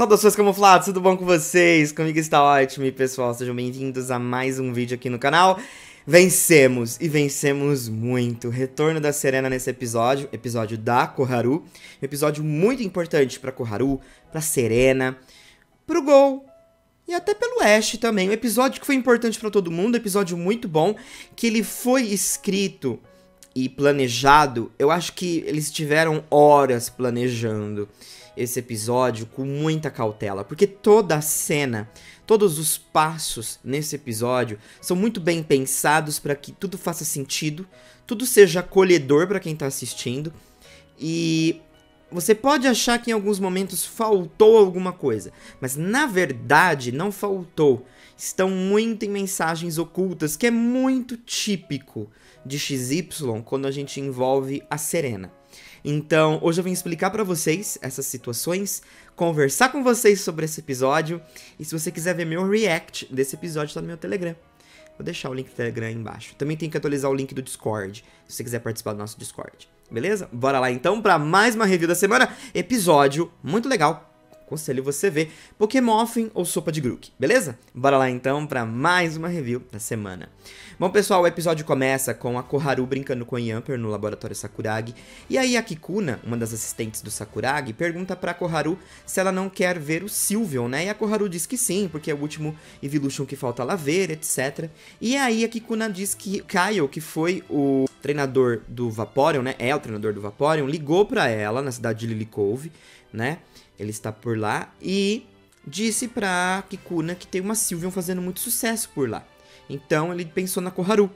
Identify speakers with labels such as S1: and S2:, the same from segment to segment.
S1: Saudações camuflados, tudo bom com vocês? Comigo está ótimo e pessoal, sejam bem-vindos a mais um vídeo aqui no canal. Vencemos, e vencemos muito. Retorno da Serena nesse episódio da Koharu. Episódio muito importante pra Koharu, pra Serena, pro Gol e até pelo Ash também. Um episódio que foi importante pra todo mundo, um episódio muito bom, que ele foi escrito e planejado. Eu acho que eles tiveram horas planejando esse episódio com muita cautela, porque toda a cena, todos os passos nesse episódio são muito bem pensados para que tudo faça sentido, tudo seja acolhedor para quem tá assistindo. E você pode achar que em alguns momentos faltou alguma coisa, mas na verdade não faltou. Estão muito em mensagens ocultas, que é muito típico de XY quando a gente envolve a Serena. Então, hoje eu vim explicar pra vocês essas situações, conversar com vocês sobre esse episódio, e se você quiser ver meu react desse episódio, tá no meu Telegram. Vou deixar o link do Telegram aí embaixo. Também tem que atualizar o link do Discord, se você quiser participar do nosso Discord. Beleza? Bora lá então pra mais uma review da semana. Episódio muito legal. Aconselho você ver Pokémorphin ou Sopa de Grook, beleza? Bora lá então pra mais uma review da semana. Bom pessoal, o episódio começa com a Koharu brincando com o Yamper no laboratório Sakuragi. E aí a Kikuna, uma das assistentes do Sakuragi, pergunta pra Koharu se ela não quer ver o Sylveon, né? E a Koharu diz que sim, porque é o último Evolution que falta ela ver, etc. E aí a Kikuna diz que Kyle, que foi o treinador do Vaporeon, né? É o treinador do Vaporeon, ligou pra ela na cidade de Lilycove, né? Ele está por lá e disse pra Kikuna que tem uma Sylveon fazendo muito sucesso por lá. Então ele pensou na Koharu.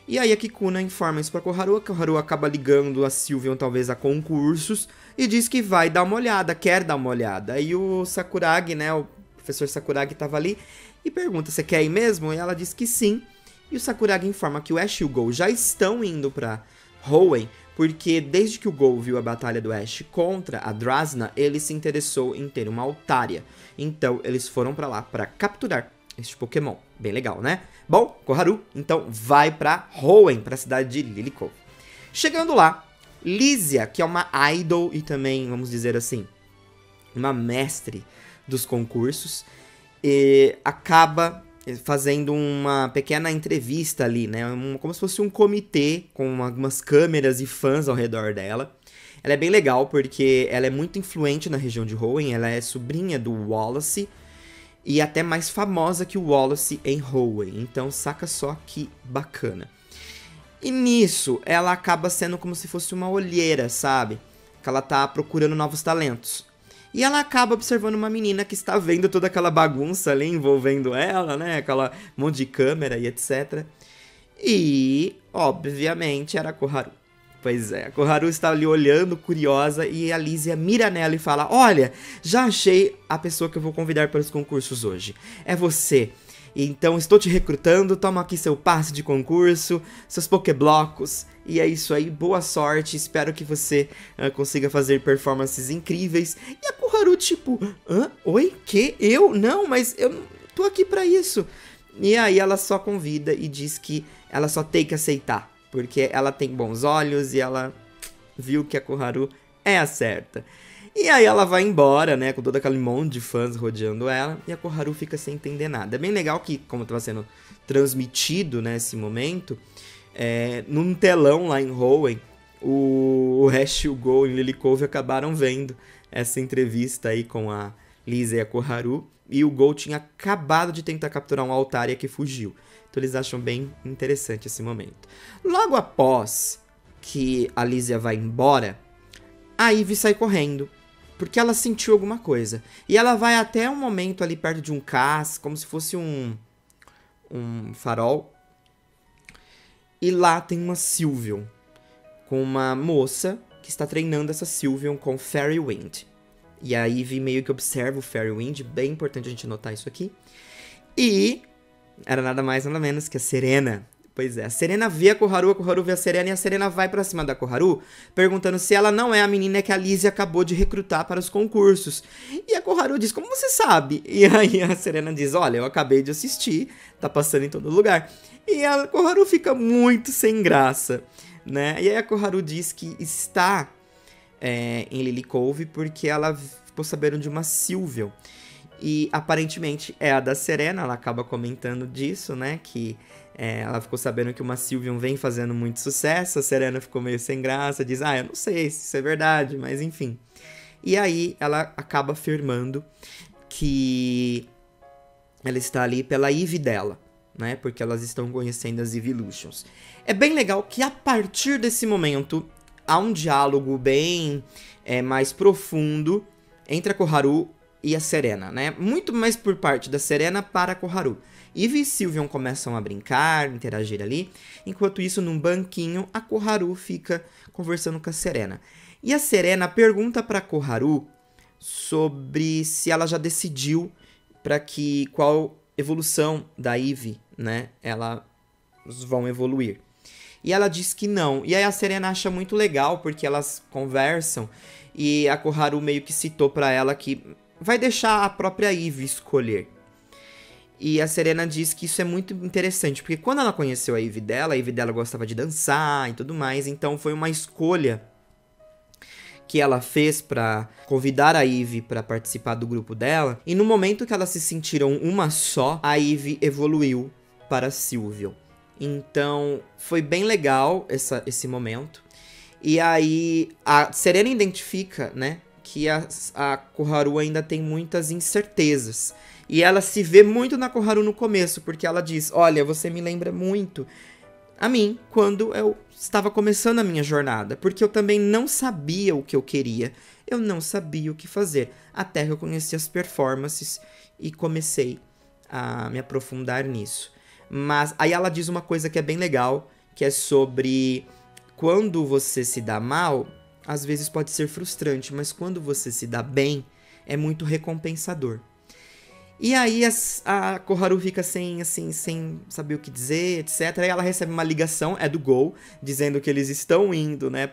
S1: E aí a Kikuna informa isso pra Koharu. A Koharu acaba ligando a Sylveon talvez a concursos e diz que vai dar uma olhada, quer dar uma olhada. Aí o Sakuragi, né, o professor Sakuragi tava ali e pergunta, você quer ir mesmo? E ela diz que sim. E o Sakuragi informa que o Ash e o Gol já estão indo pra Hoenn, porque desde que o Gol viu a batalha do Ash contra a Drasna, ele se interessou em ter uma Altaria. Então eles foram pra lá pra capturar este Pokémon. Bem legal, né? Bom, Koharu então vai pra Hoenn, pra cidade de Lilycove. Chegando lá, Lízia, que é uma idol e também, vamos dizer assim, uma mestre dos concursos, acaba fazendo uma pequena entrevista ali, né? Como se fosse um comitê com algumas câmeras e fãs ao redor dela. Ela é bem legal porque ela é muito influente na região de Hoenn, ela é sobrinha do Wallace e até mais famosa que o Wallace em Hoenn. Então saca só que bacana. E nisso ela acaba sendo como se fosse uma olheira, sabe? Que ela tá procurando novos talentos. E ela acaba observando uma menina que está vendo toda aquela bagunça ali envolvendo ela, né? Aquela monte de câmera e etc. E, obviamente, era a Koharu. Pois é, a Koharu está ali olhando, curiosa, e a Lízia mira nela e fala, olha, já achei a pessoa que eu vou convidar para os concursos hoje. É você. Então estou te recrutando, toma aqui seu passe de concurso, seus Pokéblocos, e é isso aí, boa sorte, espero que você consiga fazer performances incríveis. E a Koharu tipo, oi, que? Eu? Não, mas eu não tô aqui pra isso. E aí ela só convida e diz que ela só tem que aceitar, porque ela tem bons olhos e ela viu que a Koharu é a certa. E aí ela vai embora, né, com todo aquele monte de fãs rodeando ela, e a Koharu fica sem entender nada. É bem legal que, como estava sendo transmitido nesse momento, num telão lá em Hoenn, o Ash e o Gol em Lilycove acabaram vendo essa entrevista aí com a Lízia e a Koharu, e o Gol tinha acabado de tentar capturar um Altaria que fugiu. Então eles acham bem interessante esse momento. Logo após que a Lízia vai embora, a Ivy sai correndo, porque ela sentiu alguma coisa. E ela vai até um momento ali perto de um cais, como se fosse um farol. E lá tem uma Sylveon, com uma moça que está treinando essa Sylveon com Fairy Wind. E a Ivy meio que observa o Fairy Wind, bem importante a gente notar isso aqui. E era nada mais nada menos que a Serena. Pois é, a Serena vê a Koharu vê a Serena e a Serena vai pra cima da Koharu, perguntando se ela não é a menina que a Lízia acabou de recrutar para os concursos. E a Koharu diz, como você sabe? E aí a Serena diz, olha, eu acabei de assistir, tá passando em todo lugar. E a Koharu fica muito sem graça, né? E aí a Koharu diz que está em Lilycove porque ela ficou sabendo de uma Sylveon. E aparentemente é a da Serena, ela acaba comentando disso, né? Que ela ficou sabendo que uma Sylveon vem fazendo muito sucesso, a Serena ficou meio sem graça, diz, eu não sei se isso é verdade, mas enfim. E aí ela acaba afirmando que ela está ali pela Eevee dela, né? Porque elas estão conhecendo as Eeveelutions. É bem legal que a partir desse momento há um diálogo bem mais profundo entre a Koharu e a Serena, né? Muito mais por parte da Serena para a Koharu. Eevee e Sylveon começam a brincar, interagir ali. Enquanto isso, num banquinho, a Koharu fica conversando com a Serena. E a Serena pergunta para a Koharu sobre se ela já decidiu qual evolução da Eevee, né? Elas vão evoluir. E ela diz que não. E aí a Serena acha muito legal, porque elas conversam e a Koharu meio que citou para ela que vai deixar a própria Eevee escolher. E a Serena diz que isso é muito interessante, porque quando ela conheceu a Eevee dela gostava de dançar e tudo mais, então foi uma escolha que ela fez para convidar a Eevee para participar do grupo dela. E no momento que elas se sentiram uma só, a Eevee evoluiu para Sylveon. Então foi bem legal esse momento. E aí a Serena identifica, né, que a Koharu ainda tem muitas incertezas. E ela se vê muito na Koharu no começo, porque ela diz, olha, você me lembra muito a mim quando eu estava começando a minha jornada, porque eu também não sabia o que eu queria, eu não sabia o que fazer, até que eu conheci as performances e comecei a me aprofundar nisso. Mas aí ela diz uma coisa que é bem legal, que é sobre quando você se dá mal, às vezes pode ser frustrante, mas quando você se dá bem, é muito recompensador. E aí a Koharu fica sem saber o que dizer, etc. Aí ela recebe uma ligação, é do Gol, dizendo que eles estão indo, né,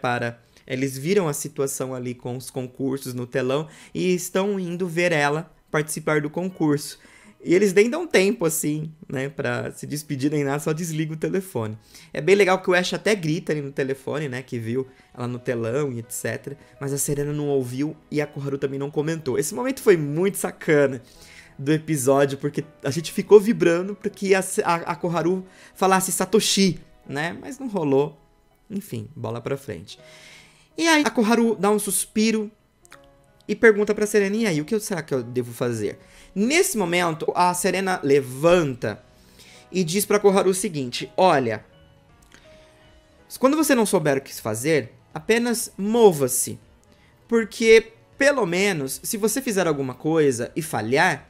S1: eles viram a situação ali com os concursos no telão e estão indo ver ela participar do concurso. E eles nem dão tempo, assim, né, pra se despedir nem nada, só desliga o telefone. É bem legal que o Ash até grita ali no telefone, né, que viu ela no telão e etc. Mas a Serena não ouviu e a Koharu também não comentou. Esse momento foi muito sacana do episódio, porque a gente ficou vibrando para que a Koharu falasse Satoshi, né, mas não rolou. Enfim, bola pra frente. E aí a Koharu dá um suspiro e pergunta pra Serena, e aí, o que será que eu devo fazer? Nesse momento, a Serena levanta e diz pra Koharu o seguinte, olha, quando você não souber o que fazer, apenas mova-se, porque, pelo menos, se você fizer alguma coisa e falhar,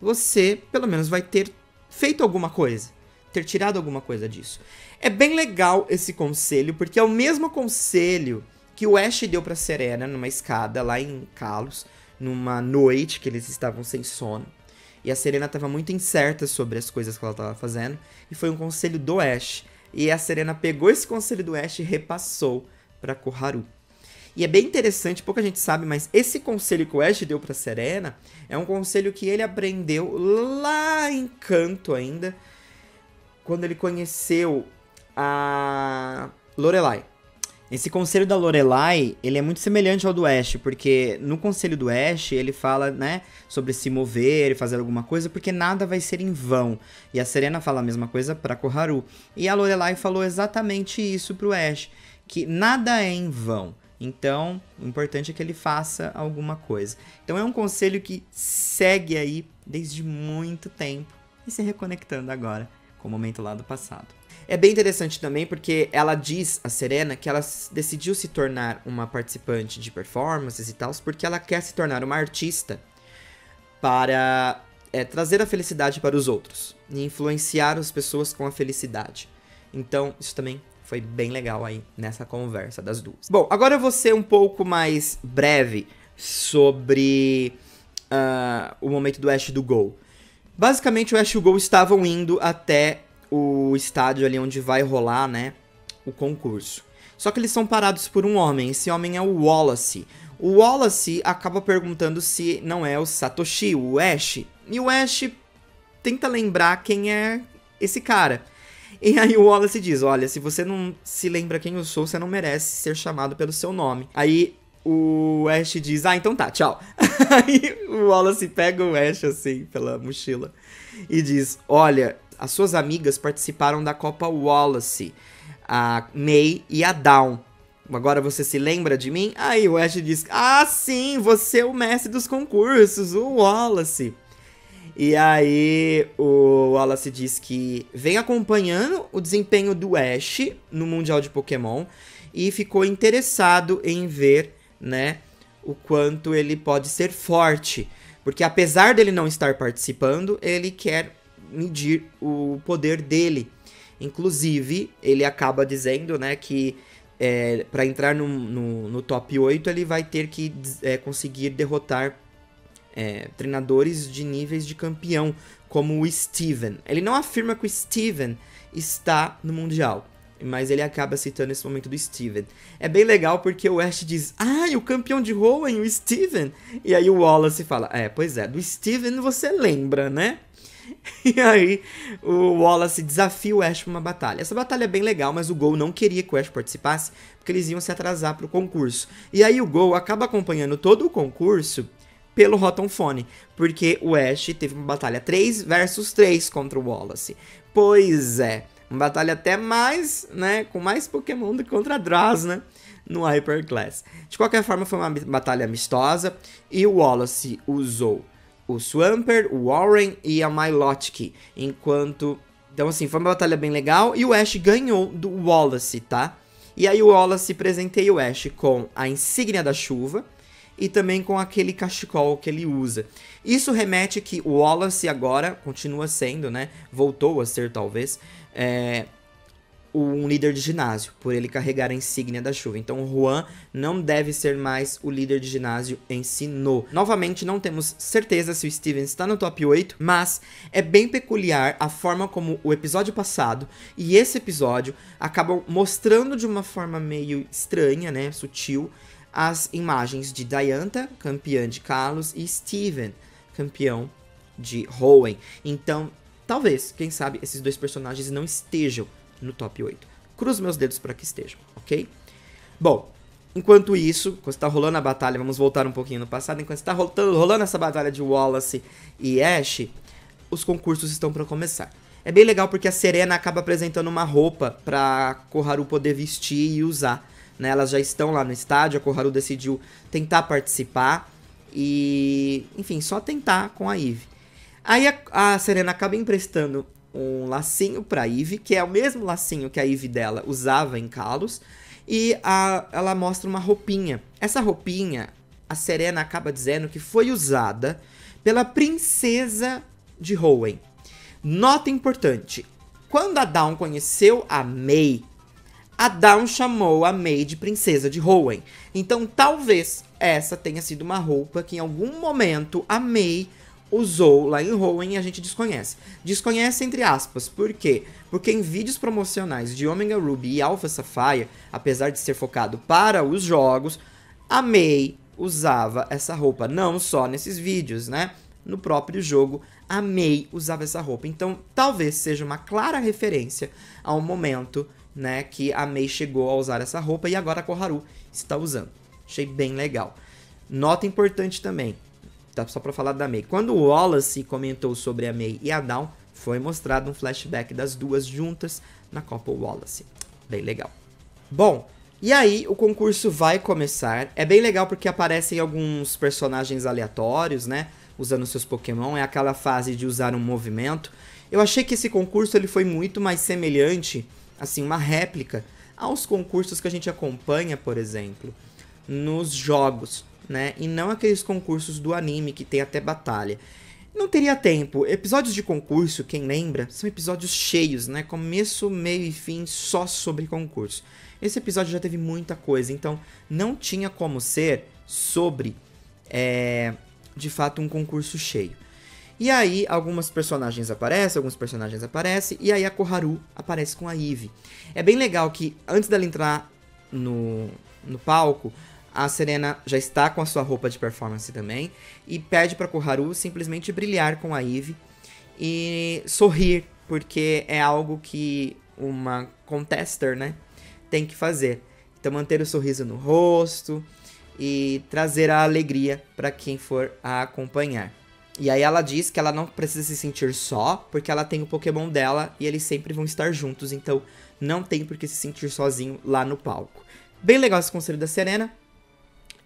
S1: você, pelo menos, vai ter feito alguma coisa, ter tirado alguma coisa disso. É bem legal esse conselho, porque é o mesmo conselho que o Ash deu pra Serena numa escada lá em Kalos, numa noite que eles estavam sem sono. E a Serena estava muito incerta sobre as coisas que ela estava fazendo, e foi um conselho do Ash. E a Serena pegou esse conselho do Ash e repassou pra Koharu. E é bem interessante, pouca gente sabe, mas esse conselho que o Ash deu pra Serena é um conselho que ele aprendeu lá em Kanto ainda, quando ele conheceu a Lorelai. Esse conselho da Lorelai, ele é muito semelhante ao do Ash, porque no conselho do Ash, ele fala, né, sobre se mover e fazer alguma coisa, porque nada vai ser em vão. E a Serena fala a mesma coisa pra Koharu. E a Lorelai falou exatamente isso pro Ash, que nada é em vão. Então, o importante é que ele faça alguma coisa. Então é um conselho que segue aí desde muito tempo e se reconectando agora com o momento lá do passado. É bem interessante também porque ela diz, a Serena, que ela decidiu se tornar uma participante de performances e tal, porque ela quer se tornar uma artista para trazer a felicidade para os outros e influenciar as pessoas com a felicidade. Então, isso também foi bem legal aí nessa conversa das duas. Bom, agora eu vou ser um pouco mais breve sobre o momento do Ash e do Gol. Basicamente, o Ash e o Gol estavam indo até o estádio ali onde vai rolar, né, o concurso. Só que eles são parados por um homem, esse homem é o Wallace. O Wallace acaba perguntando se não é o Satoshi, o Ash. E o Ash tenta lembrar quem é esse cara. E aí o Wallace diz, olha, se você não se lembra quem eu sou, você não merece ser chamado pelo seu nome. Aí o Ash diz, então tá, tchau. Aí o Wallace pega o Ash, assim, pela mochila e diz, olha, as suas amigas participaram da Copa Wallace, a May e a Dawn. Agora você se lembra de mim? Aí o Ash diz, ah, sim, você é o mestre dos concursos, o Wallace. E aí o Wallace diz que vem acompanhando o desempenho do Ash no Mundial de Pokémon e ficou interessado em ver, né, o quanto ele pode ser forte. Porque apesar dele não estar participando, ele quer medir o poder dele. Inclusive, ele acaba dizendo, né, que para entrar no top 8, ele vai ter que conseguir derrotar treinadores de níveis de campeão, como o Steven. Ele não afirma que o Steven está no Mundial, mas ele acaba citando esse momento do Steven. É bem legal porque o Ash diz, e o campeão de Hoenn, o Steven. E aí o Wallace fala, pois é, do Steven você lembra, né? E aí o Wallace desafia o Ash pra uma batalha. Essa batalha é bem legal, mas o Gol não queria que o Ash participasse, porque eles iam se atrasar pro concurso. E aí o Gol acaba acompanhando todo o concurso pelo Rotom Phone, porque o Ash teve uma batalha 3 versus 3 contra o Wallace. Pois é, uma batalha até mais, né, com mais Pokémon do que contra a Drasna no Hyper Class. De qualquer forma, foi uma batalha amistosa e o Wallace usou o Swampert, o Warren e a Milotic, enquanto... Então, assim, foi uma batalha bem legal e o Ash ganhou do Wallace, tá? E aí o Wallace presenteia o Ash com a insígnia da chuva e também com aquele cachecol que ele usa. Isso remete que o Wallace agora continua sendo, né? Voltou a ser, talvez, um líder de ginásio, por ele carregar a insígnia da chuva. Então o Juan não deve ser mais o líder de ginásio em Sinnoh. Novamente, não temos certeza se o Steven está no top 8, mas é bem peculiar a forma como o episódio passado e esse episódio acabam mostrando de uma forma meio estranha, né, sutil, as imagens de Diantha, campeã de Kalos, e Steven, campeão de Hoenn. Então, talvez, quem sabe, esses dois personagens não estejam no top 8. Cruzo meus dedos para que estejam, ok? Bom, enquanto isso, quando está rolando a batalha, vamos voltar um pouquinho no passado, enquanto está rolando essa batalha de Wallace e Ash, os concursos estão para começar. É bem legal porque a Serena acaba apresentando uma roupa para Koharu poder vestir e usar, né? Elas já estão lá no estádio, a Koharu decidiu tentar participar e, enfim, só tentar com a Eve. Aí a Serena acaba emprestando um lacinho pra Eve, que é o mesmo lacinho que a Eve dela usava em Kalos, e ela mostra uma roupinha. Essa roupinha, a Serena acaba dizendo que foi usada pela princesa de Hoenn. Nota importante, quando a Dawn conheceu a May, a Dawn chamou a May de princesa de Hoenn. Então talvez essa tenha sido uma roupa que em algum momento a May usou lá em Hoenn e a gente desconhece. Desconhece entre aspas, por quê? Porque em vídeos promocionais de Omega Ruby e Alpha Sapphire, apesar de ser focado para os jogos, a May usava essa roupa, não só nesses vídeos, né? No próprio jogo, a May usava essa roupa. Então, talvez seja uma clara referência ao momento, né, que a May chegou a usar essa roupa e agora a Koharu está usando. Achei bem legal. Nota importante também, tá, só pra falar da May. Quando o Wallace comentou sobre a May e a Dawn, foi mostrado um flashback das duas juntas na Copa Wallace. Bem legal. Bom, e aí o concurso vai começar. É bem legal porque aparecem alguns personagens aleatórios, né, usando seus Pokémon. É aquela fase de usar um movimento. Eu achei que esse concurso ele foi muito mais semelhante, assim, uma réplica aos concursos que a gente acompanha, por exemplo, nos jogos, né? E não aqueles concursos do anime que tem até batalha. Não teria tempo. Episódios de concurso, quem lembra, são episódios cheios, né? Começo, meio e fim só sobre concurso. Esse episódio já teve muita coisa, então não tinha como ser sobre, de fato, um concurso cheio. E aí, alguns personagens aparecem, e aí a Koharu aparece com a Eve. É bem legal que, antes dela entrar no palco, a Serena já está com a sua roupa de performance também, e pede pra Koharu simplesmente brilhar com a Eve e sorrir, porque é algo que uma contester, né, tem que fazer. Então, manter o sorriso no rosto e trazer a alegria para quem for a acompanhar. E aí ela diz que ela não precisa se sentir só, porque ela tem o Pokémon dela e eles sempre vão estar juntos, então não tem por que se sentir sozinho lá no palco. Bem legal esse conselho da Serena.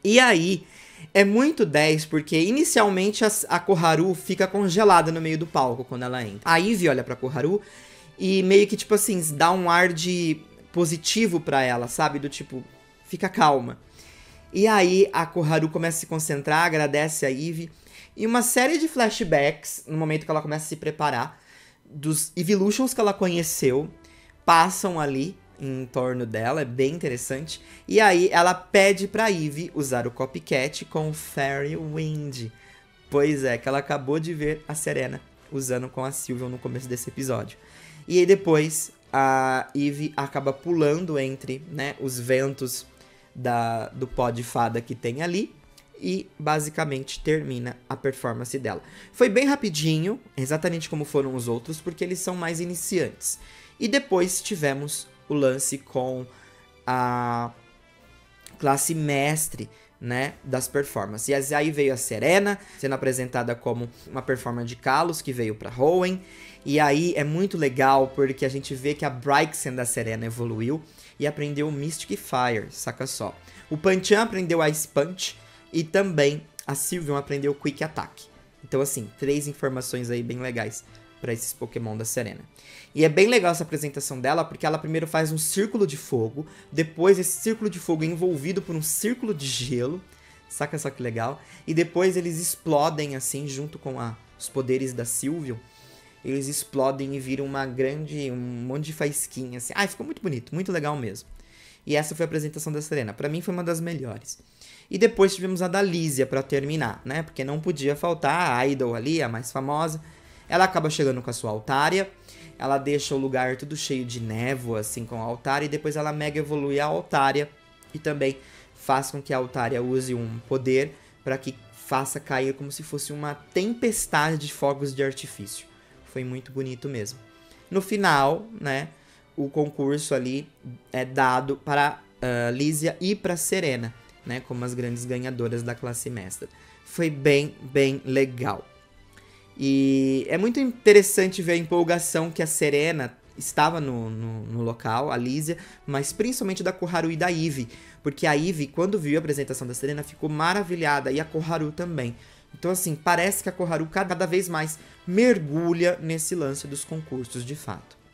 S1: E aí, é muito 10, porque inicialmente a Koharu fica congelada no meio do palco quando ela entra. A Ivy olha pra Koharu e meio que, tipo assim, dá um ar de positivo pra ela, sabe? Do tipo, fica calma. E aí a Koharu começa a se concentrar, agradece a Ivy. E uma série de flashbacks, no momento que ela começa a se preparar, dos Evolutions que ela conheceu, passam ali em torno dela, é bem interessante. E aí ela pede pra Ivy usar o Copycat com Fairy Wind. Pois é, que ela acabou de ver a Serena usando com a Sylveon no começo desse episódio. E aí depois a Ivy acaba pulando entre, né, os ventos do pó de fada que tem ali. E basicamente termina a performance dela. Foi bem rapidinho, exatamente como foram os outros, porque eles são mais iniciantes. E depois tivemos o lance com a classe mestre, né, das performances. E aí veio a Serena, sendo apresentada como uma performance de Kalos, que veio pra Hoenn. E aí é muito legal, porque a gente vê que a Brycen da Serena evoluiu e aprendeu o Mystic Fire, saca só. O Pancham aprendeu Ice Punch e também a Sylveon aprendeu Quick Attack. Então assim, 3 informações aí bem legais para esses Pokémon da Serena. E é bem legal essa apresentação dela, porque ela primeiro faz um círculo de fogo, depois esse círculo de fogo é envolvido por um círculo de gelo, saca só que legal? E depois eles explodem assim, junto com os poderes da Sylveon, eles explodem e viram um monte de faísquinha assim. Ai, ficou muito bonito, muito legal mesmo. E essa foi a apresentação da Serena, pra mim foi uma das melhores. E depois tivemos a da Lísia pra terminar, né? Porque não podia faltar a Idol ali, a mais famosa. Ela acaba chegando com a sua Altaria. Ela deixa o lugar tudo cheio de névoa, assim, com a Altaria. E depois ela mega evolui a Altaria. E também faz com que a Altaria use um poder para que faça cair como se fosse uma tempestade de fogos de artifício. Foi muito bonito mesmo. No final, né? O concurso ali é dado para Lísia e para Serena, né, como as grandes ganhadoras da classe mestra. Foi bem, bem legal. E é muito interessante ver a empolgação que a Serena estava no local, a Lísia, mas principalmente da Koharu e da Ivy, porque a Ivy, quando viu a apresentação da Serena, ficou maravilhada, e a Koharu também. Então assim, parece que a Koharu cada vez mais mergulha nesse lance dos concursos de fato.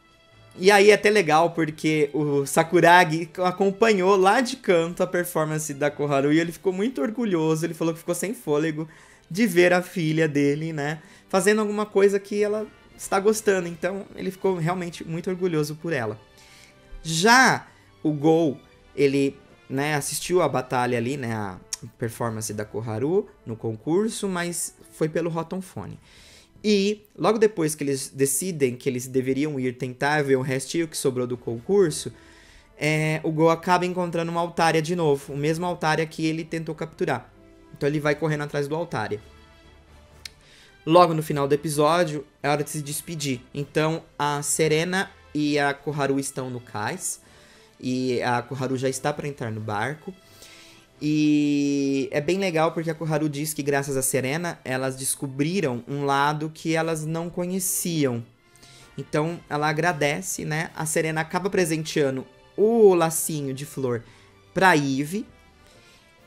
S1: E aí é até legal porque o Sakuragi acompanhou lá de canto a performance da Koharu e ele ficou muito orgulhoso, ele falou que ficou sem fôlego de ver a filha dele, né, fazendo alguma coisa que ela está gostando, então ele ficou realmente muito orgulhoso por ela. Já o Gol, ele, né, assistiu a batalha ali, né, a performance da Koharu no concurso, mas foi pelo Rotom Phone. E logo depois que eles decidem que eles deveriam ir tentar ver o restinho que sobrou do concurso, o Go acaba encontrando uma Altaria de novo, o mesmo Altaria que ele tentou capturar. Então ele vai correndo atrás do Altaria. Logo no final do episódio, é hora de se despedir. Então a Serena e a Koharu estão no cais, e a Koharu já está para entrar no barco. E é bem legal porque a Koharu diz que graças a Serena, elas descobriram um lado que elas não conheciam. Então ela agradece, né? A Serena acaba presenteando o lacinho de flor pra Ivy.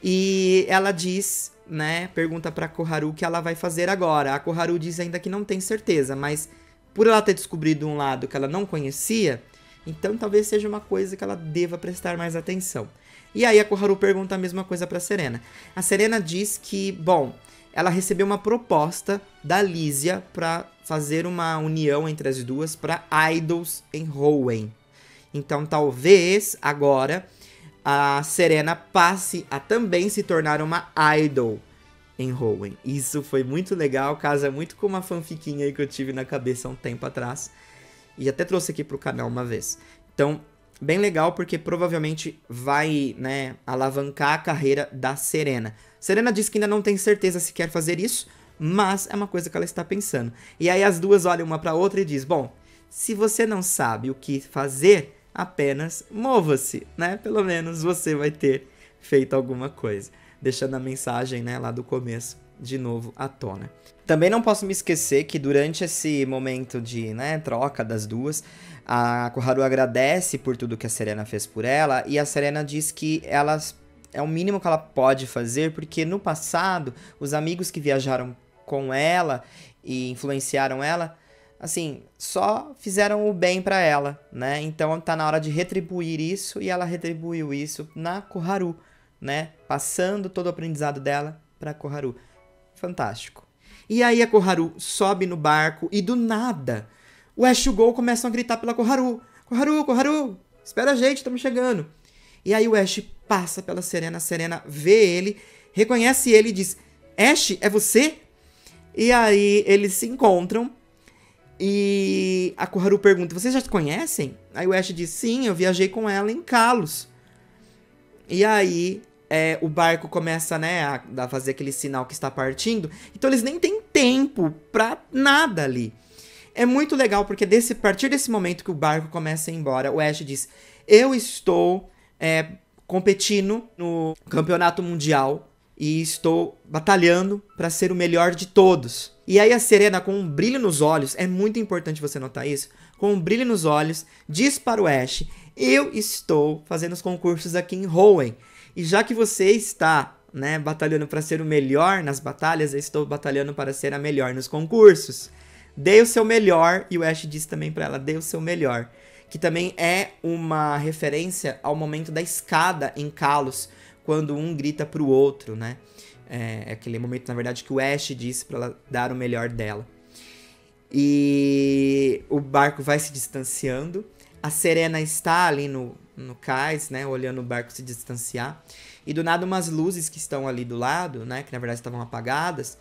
S1: E ela diz, né? Pergunta pra Koharu o que ela vai fazer agora. A Koharu diz ainda que não tem certeza, mas por ela ter descobrido um lado que ela não conhecia, então talvez seja uma coisa que ela deva prestar mais atenção. E aí a Koharu pergunta a mesma coisa pra Serena. A Serena diz que, bom, ela recebeu uma proposta da Lísia pra fazer uma união entre as duas pra Idols em Hoenn. Então talvez agora a Serena passe a também se tornar uma Idol em Hoenn. Isso foi muito legal, casa muito com uma fanfiquinha aí que eu tive na cabeça há um tempo atrás. E até trouxe aqui pro canal uma vez. Então, bem legal porque provavelmente vai, né, alavancar a carreira da Serena. Serena diz que ainda não tem certeza se quer fazer isso, mas é uma coisa que ela está pensando. E aí as duas olham uma pra outra e diz, bom, se você não sabe o que fazer, apenas mova-se, né? Pelo menos você vai ter feito alguma coisa. deixando a mensagem, né, lá do começo de novo à tona. Também não posso me esquecer que durante esse momento de, né, troca das duas, a Koharu agradece por tudo que a Serena fez por ela, e a Serena diz que é o mínimo que ela pode fazer, porque no passado, os amigos que viajaram com ela e influenciaram ela, assim, só fizeram o bem pra ela, né? Então tá na hora de retribuir isso, e ela retribuiu isso na Koharu, né? Passando todo o aprendizado dela pra Koharu. Fantástico. E aí a Koharu sobe no barco e do nada o Ash e o Gol começam a gritar pela Koharu. Koharu, Koharu, espera a gente, estamos chegando. E aí o Ash passa pela Serena, a Serena vê ele, reconhece ele e diz, Ash, é você? E aí eles se encontram e a Koharu pergunta, vocês já se conhecem? Aí o Ash diz, sim, eu viajei com ela em Kalos. E aí o barco começa, né, a fazer aquele sinal que está partindo. Então eles nem têm tempo pra nada ali. É muito legal porque a partir desse momento que o barco começa a ir embora, o Ash diz, eu estou competindo no campeonato mundial e estou batalhando para ser o melhor de todos. E aí a Serena, com um brilho nos olhos, é muito importante você notar isso, com um brilho nos olhos, diz para o Ash, eu estou fazendo os concursos aqui em Hoenn. E já que você está, né, batalhando para ser o melhor nas batalhas, eu estou batalhando para ser a melhor nos concursos. Dê o seu melhor, e o Ash diz também para ela, dê o seu melhor. Que também é uma referência ao momento da escada em Kalos, quando um grita pro outro, né? É aquele momento, na verdade, que o Ash disse para ela dar o melhor dela. E o barco vai se distanciando. A Serena está ali no cais, né? Olhando o barco se distanciar. E do nada umas luzes que estão ali do lado, né? Que na verdade estavam apagadas.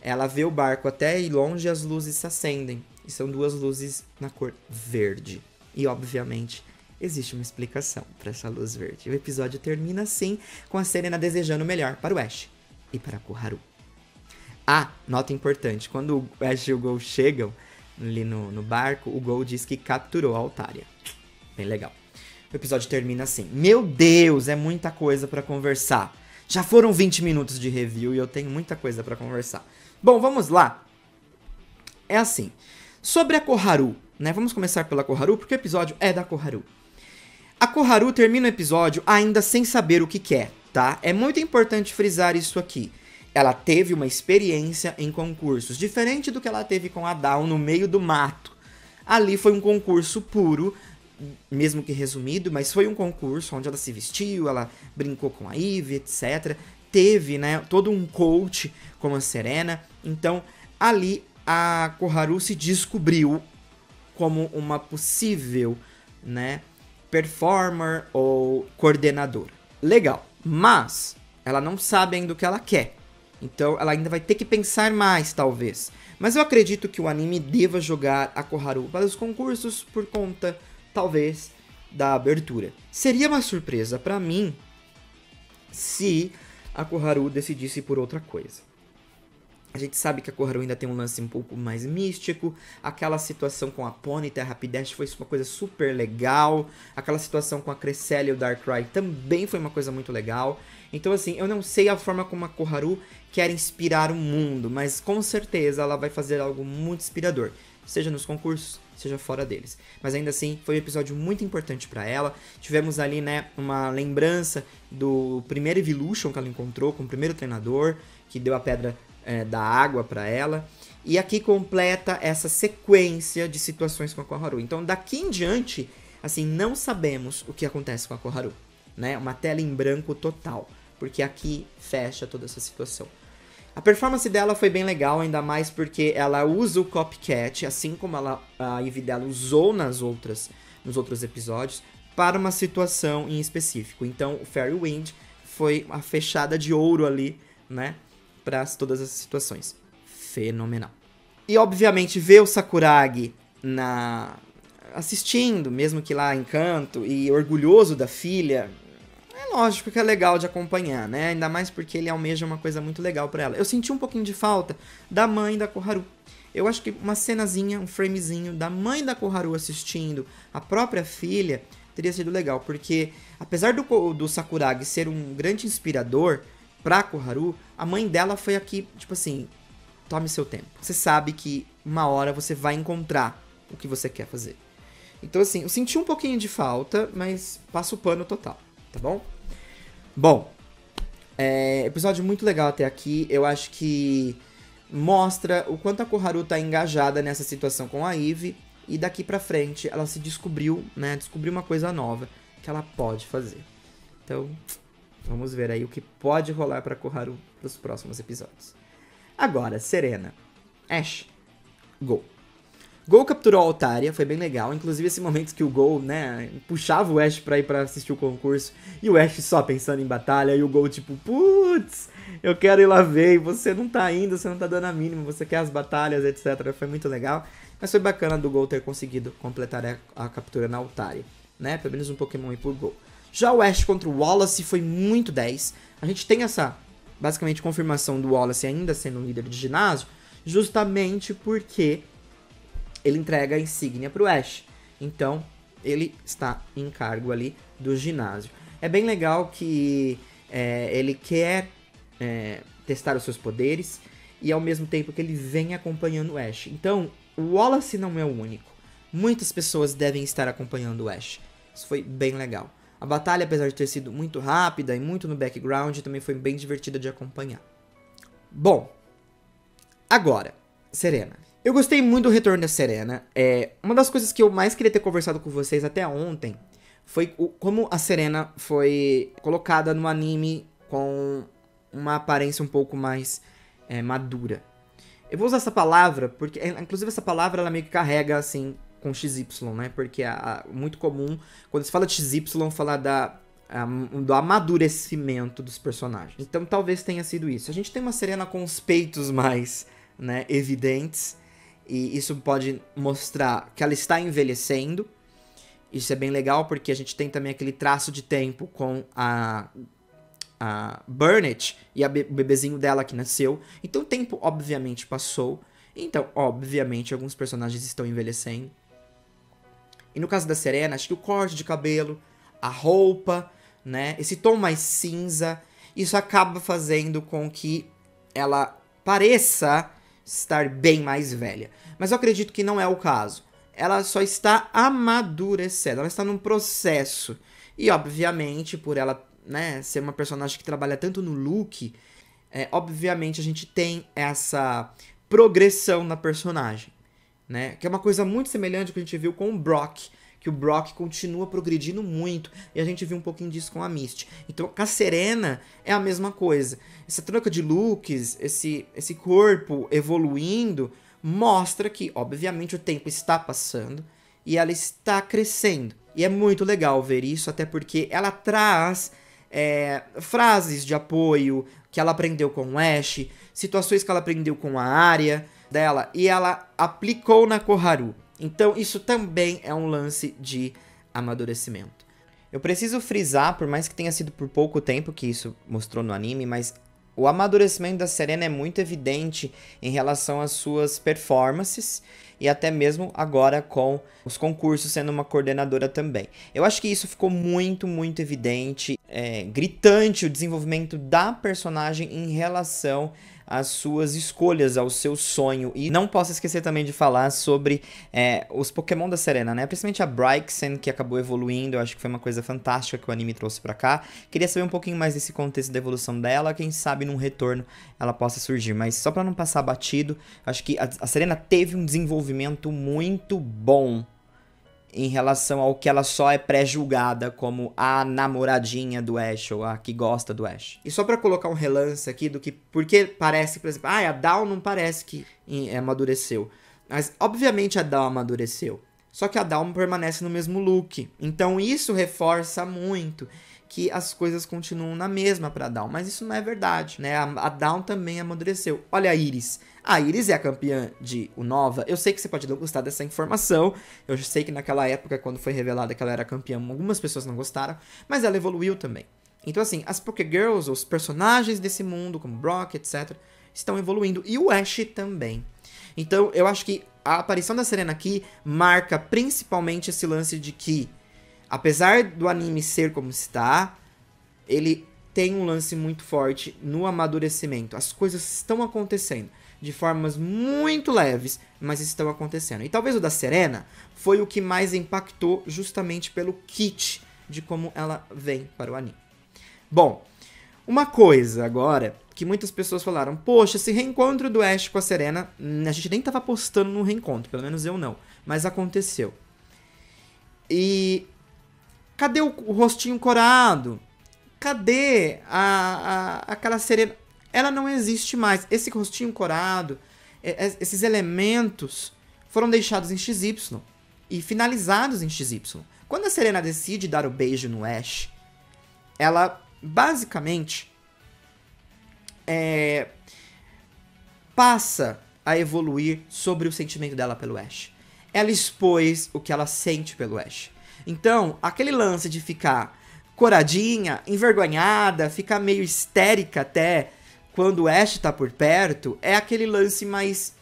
S1: Ela vê o barco até ir longe e as luzes se acendem. E são duas luzes na cor verde. E obviamente existe uma explicação para essa luz verde. O episódio termina assim, com a Serena desejando o melhor para o Ash e para a Koharu. Ah, nota importante, quando o Ash e o Gol chegam ali no barco, o Gol diz que capturou a Altaria. Bem legal. O episódio termina assim. Meu Deus, é muita coisa para conversar. Já foram 20 minutos de review e eu tenho muita coisa para conversar. Bom, vamos lá. É assim, sobre a Koharu, né? Vamos começar pela Koharu, porque o episódio é da Koharu. A Koharu termina o episódio ainda sem saber o que quer, tá? É muito importante frisar isso aqui. Ela teve uma experiência em concursos, diferente do que ela teve com a Dawn no meio do mato. Ali foi um concurso puro, mesmo que resumido, mas foi um concurso onde ela se vestiu, ela brincou com a Eve, etc. Teve, né, todo um coach como a Serena. Então, ali a Koharu se descobriu como uma possível, né, performer ou coordenadora. Legal, mas ela não sabe ainda o que ela quer. Então ela ainda vai ter que pensar mais, talvez. Mas eu acredito que o anime deva jogar a Koharu para os concursos por conta, talvez, da abertura. Seria uma surpresa pra mim se a Koharu decidisse por outra coisa. A gente sabe que a Koharu ainda tem um lance um pouco mais místico. Aquela situação com a Ponyta e a Rapidash foi uma coisa super legal. Aquela situação com a Cresselia e o Darkrai também foi uma coisa muito legal. Então, assim, eu não sei a forma como a Koharu quer inspirar o mundo, mas com certeza ela vai fazer algo muito inspirador. Seja nos concursos, seja fora deles. Mas ainda assim, foi um episódio muito importante pra ela. Tivemos ali, né, uma lembrança do primeiro Evolution que ela encontrou com o primeiro treinador, que deu a pedra da água para ela, e aqui completa essa sequência de situações com a Koharu. Então daqui em diante, assim, não sabemos o que acontece com a Koharu, né? Uma tela em branco total, porque aqui fecha toda essa situação. A performance dela foi bem legal, ainda mais porque ela usa o Copycat, assim como a Eve dela usou nos outros episódios, para uma situação em específico. Então o Fairy Wind foi a fechada de ouro ali, né, para todas as situações. Fenomenal. E obviamente ver o Sakuragi assistindo, mesmo que lá em canto, e orgulhoso da filha, é lógico que é legal de acompanhar, né? Ainda mais porque ele almeja uma coisa muito legal pra ela. Eu senti um pouquinho de falta da mãe da Koharu. Eu acho que uma cenazinha, um framezinho da mãe da Koharu assistindo a própria filha teria sido legal, porque apesar do Sakuragi ser um grande inspirador, pra Koharu, a mãe dela foi aqui, tipo assim, tome seu tempo. Você sabe que uma hora você vai encontrar o que você quer fazer. Então, assim, eu senti um pouquinho de falta, mas passa o pano total, tá bom? Bom, episódio muito legal até aqui. Eu acho que mostra o quanto a Koharu tá engajada nessa situação com a Eve. E daqui pra frente, ela se descobriu, né? Descobriu uma coisa nova que ela pode fazer. Então, vamos ver aí o que pode rolar pra Koharu pros próximos episódios. Agora, Serena. Ash. Go. Go capturou a Altaria, foi bem legal. Inclusive, esse momento que o Go, né, puxava o Ash pra ir pra assistir o concurso. E o Ash só pensando em batalha. E o Go, tipo, putz, eu quero ir lá ver. E você não tá indo, você não tá dando a mínima. Você quer as batalhas, etc. Foi muito legal. Mas foi bacana do Go ter conseguido completar a captura na Altaria, né? Pelo menos um Pokémon aí por Go. Já o Ash contra o Wallace foi muito 10. A gente tem essa, basicamente, confirmação do Wallace ainda sendo líder de ginásio. Justamente porque ele entrega a insígnia pro Ash. Então, ele está em cargo ali do ginásio. É bem legal que ele quer testar os seus poderes e ao mesmo tempo que ele vem acompanhando o Ash. Então, o Wallace não é o único. Muitas pessoas devem estar acompanhando o Ash. Isso foi bem legal. A batalha, apesar de ter sido muito rápida e muito no background, também foi bem divertida de acompanhar. Bom, agora, Serena. Eu gostei muito do retorno da Serena. Uma das coisas que eu mais queria ter conversado com vocês até ontem foi como a Serena foi colocada no anime com uma aparência um pouco mais madura. Eu vou usar essa palavra porque, inclusive, essa palavra ela meio que carrega assim com XY, né? Porque é muito comum quando se fala de XY falar do amadurecimento dos personagens. Então talvez tenha sido isso. A gente tem uma Serena com os peitos mais, né, evidentes. E isso pode mostrar que ela está envelhecendo. Isso é bem legal porque a gente tem também aquele traço de tempo com a Burnett e o bebezinho dela que nasceu. Então o tempo obviamente passou. Então obviamente alguns personagens estão envelhecendo. E no caso da Serena, acho que o corte de cabelo, a roupa, né, esse tom mais cinza, isso acaba fazendo com que ela pareça estar bem mais velha. Mas eu acredito que não é o caso. Ela só está amadurecendo, ela está num processo. E obviamente, por ela, né, ser uma personagem que trabalha tanto no look, obviamente a gente tem essa progressão na personagem, né? Que é uma coisa muito semelhante ao que a gente viu com o Brock. Que o Brock continua progredindo muito. E a gente viu um pouquinho disso com a Misty. Então, com a Serena é a mesma coisa. Essa troca de looks, esse corpo evoluindo, mostra que, obviamente, o tempo está passando e ela está crescendo. E é muito legal ver isso, até porque ela traz frases de apoio que ela aprendeu com o Ash, situações que ela aprendeu com a Arya dela, e ela aplicou na Koharu. Então, isso também é um lance de amadurecimento. Eu preciso frisar, por mais que tenha sido por pouco tempo que isso mostrou no anime, mas o amadurecimento da Serena é muito evidente em relação às suas performances e até mesmo agora com os concursos sendo uma coordenadora também. Eu acho que isso ficou muito, muito evidente, gritante o desenvolvimento da personagem em relação às suas escolhas, ao seu sonho. E não posso esquecer também de falar sobre os Pokémon da Serena, né? Principalmente a Braixen, que acabou evoluindo. Eu acho que foi uma coisa fantástica que o anime trouxe pra cá. Queria saber um pouquinho mais desse contexto da evolução dela. Quem sabe num retorno ela possa surgir. Mas só pra não passar batido, acho que a Serena teve um desenvolvimento muito bom em relação ao que ela só é pré-julgada como a namoradinha do Ash, ou a que gosta do Ash. E só pra colocar um relance aqui do que... Porque parece, por exemplo, a Dawn não parece que amadureceu. Mas, obviamente, a Dawn amadureceu. Só que a Dawn permanece no mesmo look. Então, isso reforça muito que as coisas continuam na mesma pra Dawn. Mas isso não é verdade, né? A Dawn também amadureceu. Olha a Iris. A Iris é a campeã de Unova. Eu sei que você pode não gostar dessa informação. Eu sei que naquela época, quando foi revelada que ela era campeã, algumas pessoas não gostaram. Mas ela evoluiu também. Então, assim, as Pokégirls, os personagens desse mundo, como Brock, etc., estão evoluindo. E o Ash também. Então, eu acho que a aparição da Serena aqui marca principalmente esse lance de que, apesar do anime ser como está, ele tem um lance muito forte no amadurecimento. As coisas estão acontecendo de formas muito leves, mas estão acontecendo. E talvez o da Serena foi o que mais impactou justamente pelo kit de como ela vem para o anime. Bom, uma coisa agora que muitas pessoas falaram, poxa, esse reencontro do Ash com a Serena, a gente nem tava apostando no reencontro, pelo menos eu não, mas aconteceu. E cadê o rostinho corado? Cadê aquela Serena? Ela não existe mais. Esse rostinho corado, esses elementos foram deixados em XY e finalizados em XY. Quando a Serena decide dar o beijo no Ash, ela basicamente passa a evoluir sobre o sentimento dela pelo Ash. Ela expôs o que ela sente pelo Ash. Então, aquele lance de ficar coradinha, envergonhada, ficar meio histérica até quando o Ash tá por perto, é aquele lance mais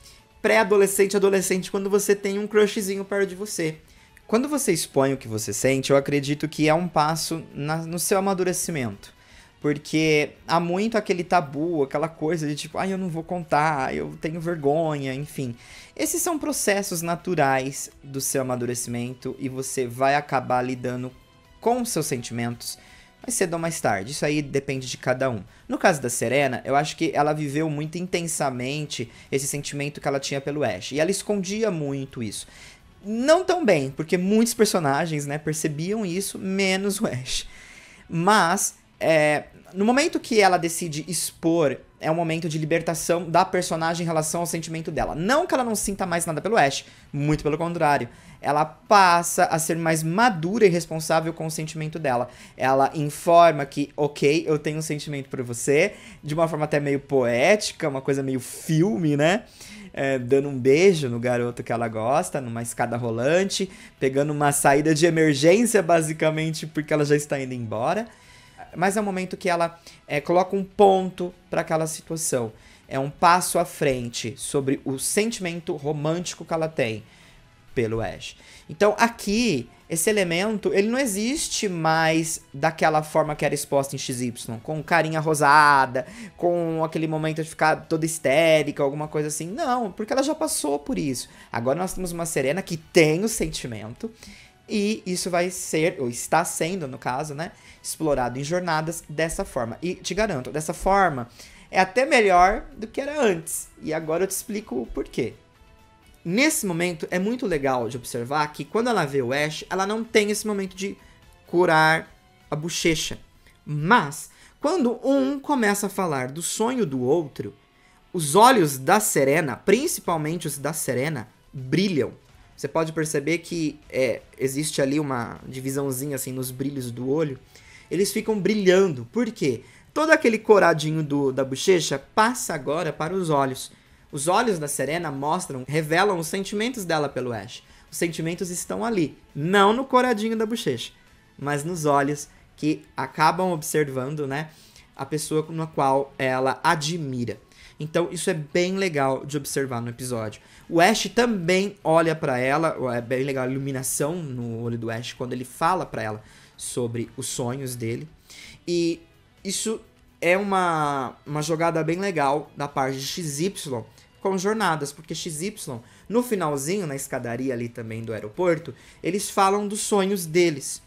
S1: pré-adolescente, adolescente, quando você tem um crushzinho perto de você. Quando você expõe o que você sente, eu acredito que é um passo no seu amadurecimento. Porque há muito aquele tabu, aquela coisa de tipo, eu não vou contar, eu tenho vergonha, enfim. Esses são processos naturais do seu amadurecimento e você vai acabar lidando com os seus sentimentos mais cedo ou mais tarde. Isso aí depende de cada um. No caso da Serena, eu acho que ela viveu muito intensamente esse sentimento que ela tinha pelo Ash. E ela escondia muito isso. Não tão bem, porque muitos personagens, né, percebiam isso, menos o Ash. Mas no momento que ela decide expor, é um momento de libertação da personagem em relação ao sentimento dela. Não que ela não sinta mais nada pelo Ash, muito pelo contrário. Ela passa a ser mais madura e responsável com o sentimento dela. Ela informa que, ok, eu tenho um sentimento por você, de uma forma até meio poética, uma coisa meio filme, né? Dando um beijo no garoto que ela gosta, numa escada rolante, pegando uma saída de emergência, basicamente, porque ela já está indo embora. Mas é um momento que ela coloca um ponto para aquela situação. É um passo à frente sobre o sentimento romântico que ela tem pelo Ash. Então aqui, esse elemento, ele não existe mais daquela forma que era exposta em XY, com carinha rosada, com aquele momento de ficar toda histérica, alguma coisa assim. Não, porque ela já passou por isso. Agora nós temos uma Serena que tem o sentimento, e isso vai ser, ou está sendo no caso, né, explorado em jornadas dessa forma. E te garanto, dessa forma é até melhor do que era antes. E agora eu te explico o porquê. Nesse momento é muito legal de observar que quando ela vê o Ash, ela não tem esse momento de curar a bochecha. Mas quando um começa a falar do sonho do outro, os olhos da Serena, principalmente os da Serena, brilham. Você pode perceber que existe ali uma divisãozinha assim nos brilhos do olho. Eles ficam brilhando. Por quê? Todo aquele coradinho da bochecha passa agora para os olhos. Os olhos da Serena revelam os sentimentos dela pelo Ash. Os sentimentos estão ali, não no coradinho da bochecha, mas nos olhos que acabam observando, né, a pessoa na qual ela admira. Então isso é bem legal de observar no episódio. O Ash também olha pra ela, é bem legal a iluminação no olho do Ash quando ele fala pra ela sobre os sonhos dele. E isso é uma jogada bem legal da parte de XY com jornadas, porque XY, no finalzinho, na escadaria ali também do aeroporto, eles falam dos sonhos deles.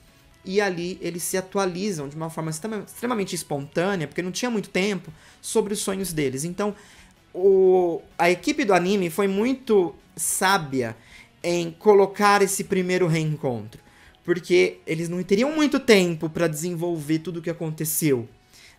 S1: E ali eles se atualizam de uma forma extremamente espontânea, porque não tinha muito tempo, sobre os sonhos deles. Então, a equipe do anime foi muito sábia em colocar esse primeiro reencontro, porque eles não teriam muito tempo para desenvolver tudo o que aconteceu,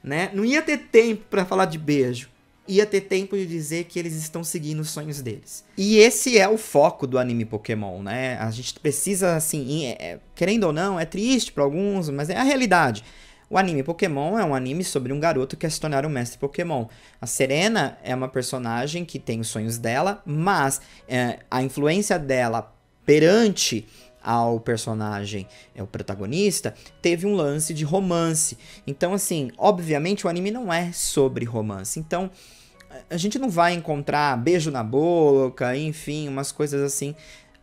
S1: né? Não ia ter tempo para falar de beijo. Ia ter tempo de dizer que eles estão seguindo os sonhos deles. E esse é o foco do anime Pokémon, né? A gente precisa, assim, querendo ou não, é triste para alguns, mas é a realidade. O anime Pokémon é um anime sobre um garoto que quer se tornar um mestre Pokémon. A Serena é uma personagem que tem os sonhos dela, mas a influência dela perante ao personagem, o protagonista, teve um lance de romance. Então, assim, obviamente o anime não é sobre romance. Então, a gente não vai encontrar beijo na boca, enfim, umas coisas assim.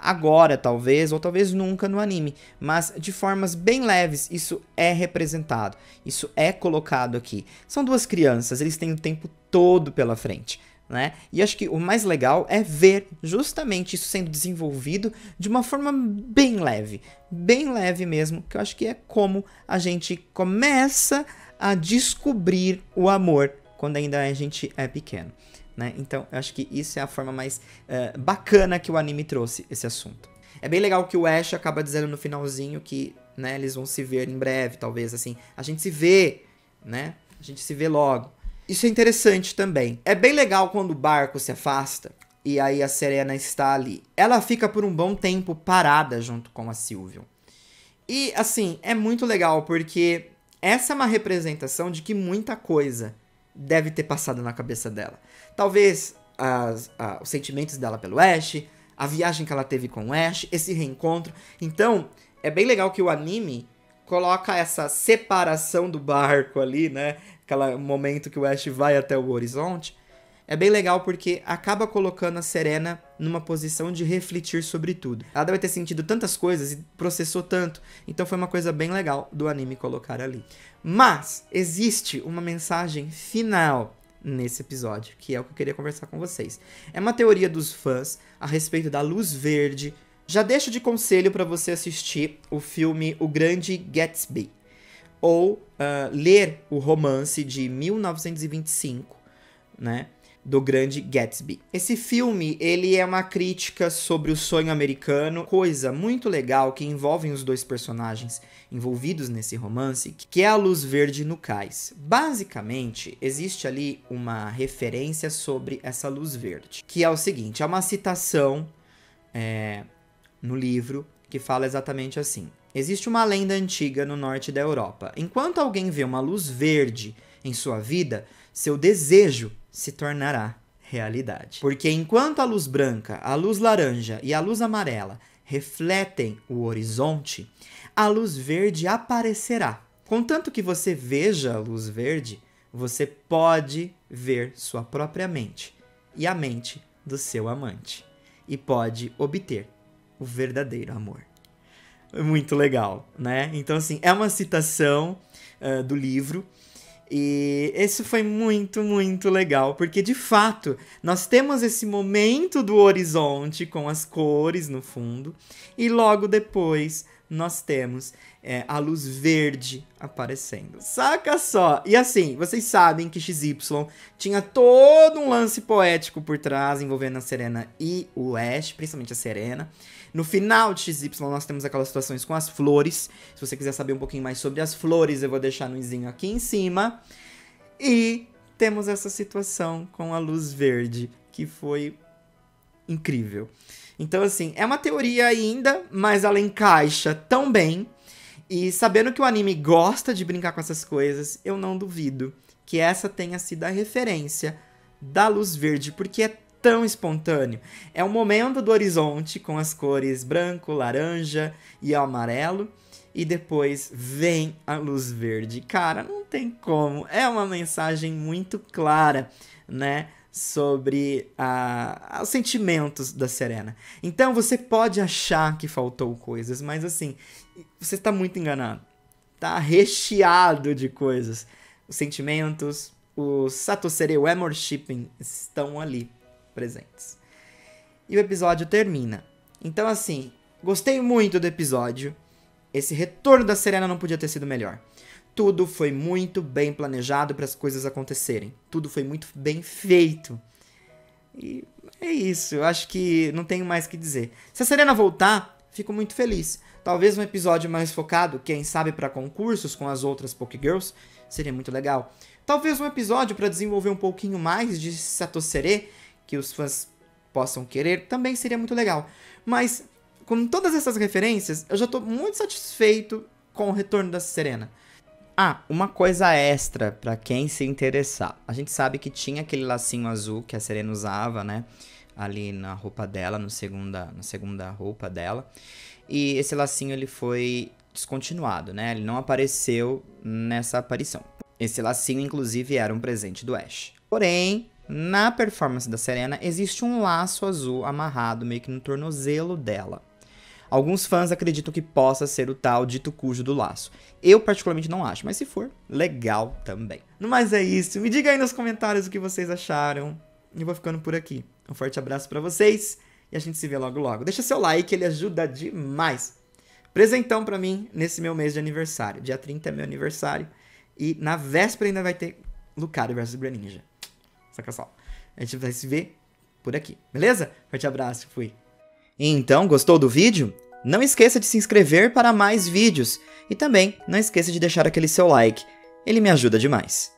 S1: agora, talvez, ou talvez nunca no anime, mas de formas bem leves, isso é representado, isso é colocado aqui. São duas crianças, eles têm o tempo todo pela frente, né? E acho que o mais legal é ver justamente isso sendo desenvolvido de uma forma bem leve mesmo, que eu acho que é como a gente começa a descobrir o amor quando ainda a gente é pequeno, né? Então, eu acho que isso é a forma mais bacana que o anime trouxe esse assunto. É bem legal que o Ash acaba dizendo no finalzinho que, né, eles vão se ver em breve, talvez, assim. A gente se vê, né? A gente se vê logo. Isso é interessante também. É bem legal quando o barco se afasta e aí a Serena está ali. Ela fica por um bom tempo parada junto com a Sylvian. E, assim, é muito legal porque essa é uma representação de que muita coisa deve ter passado na cabeça dela. Talvez os sentimentos dela pelo Ash, a viagem que ela teve com o Ash, esse reencontro. Então, é bem legal que o anime coloca essa separação do barco ali, né? Aquele momento que o Ash vai até o horizonte. É bem legal porque acaba colocando a Serena numa posição de refletir sobre tudo. Ela deve ter sentido tantas coisas e processou tanto. Então foi uma coisa bem legal do anime colocar ali. Mas existe uma mensagem final nesse episódio, que é o que eu queria conversar com vocês. É uma teoria dos fãs a respeito da luz verde. Já deixo de conselho para você assistir o filme O Grande Gatsby. Ou ler o romance de 1925, né? Do Grande Gatsby. Esse filme, ele é uma crítica sobre o sonho americano, coisa muito legal que envolve os dois personagens envolvidos nesse romance, que é a luz verde no cais. Basicamente, existe ali uma referência sobre essa luz verde, que é o seguinte, é uma citação no livro que fala exatamente assim. Existe uma lenda antiga no norte da Europa. Enquanto alguém vê uma luz verde em sua vida, seu desejo se tornará realidade. Porque enquanto a luz branca, a luz laranja e a luz amarela refletem o horizonte, a luz verde aparecerá. Contanto que você veja a luz verde, você pode ver sua própria mente e a mente do seu amante. E pode obter o verdadeiro amor. Muito legal, né? Então, assim, é uma citação do livro. E isso foi muito, muito legal, porque de fato nós temos esse momento do horizonte com as cores no fundo e logo depois nós temos a luz verde aparecendo. Saca só! E assim, vocês sabem que XY tinha todo um lance poético por trás envolvendo a Serena e o Ash, principalmente a Serena. No final de XY nós temos aquelas situações com as flores. Se você quiser saber um pouquinho mais sobre as flores, eu vou deixar no izinho aqui em cima. E temos essa situação com a luz verde, que foi incrível. Então, assim, é uma teoria ainda, mas ela encaixa tão bem. E sabendo que o anime gosta de brincar com essas coisas, eu não duvido que essa tenha sido a referência da luz verde, porque é tão espontâneo. É o momento do horizonte com as cores branco, laranja e amarelo. E depois vem a luz verde. Cara, não tem como. É uma mensagem muito clara, né? Sobre os sentimentos da Serena. Então você pode achar que faltou coisas, mas assim, você está muito enganado. Tá recheado de coisas. Os sentimentos, o Satosere, o Amor Shipping estão ali presentes. E o episódio termina. Então assim, gostei muito do episódio. Esse retorno da Serena não podia ter sido melhor. Tudo foi muito bem planejado para as coisas acontecerem. Tudo foi muito bem feito. E é isso, eu acho que não tenho mais o que dizer. Se a Serena voltar, fico muito feliz. Talvez um episódio mais focado, quem sabe para concursos com as outras Pokégirls, seria muito legal. Talvez um episódio para desenvolver um pouquinho mais de Satosere, que os fãs possam querer, também seria muito legal. Mas com todas essas referências, eu já tô muito satisfeito com o retorno da Serena. Ah, uma coisa extra pra quem se interessar. A gente sabe que tinha aquele lacinho azul que a Serena usava, né? Ali na roupa dela, na segunda roupa dela. E esse lacinho, ele foi descontinuado, né? Ele não apareceu nessa aparição. Esse lacinho, inclusive, era um presente do Ash. Porém, Na performance da Serena, existe um laço azul amarrado meio que no tornozelo dela. Alguns fãs acreditam que possa ser o tal dito cujo do laço. Eu particularmente não acho, mas se for, legal também. No mais é isso, me diga aí nos comentários o que vocês acharam. Eu vou ficando por aqui. Um forte abraço pra vocês e a gente se vê logo logo. Deixa seu like, ele ajuda demais. Presentão pra mim nesse meu mês de aniversário. Dia 30 é meu aniversário e na véspera ainda vai ter Lucario vs Greninja. Saca só. A gente vai se ver por aqui, beleza? Forte abraço, fui. Então, gostou do vídeo? Não esqueça de se inscrever para mais vídeos. E também, não esqueça de deixar aquele seu like. Ele me ajuda demais.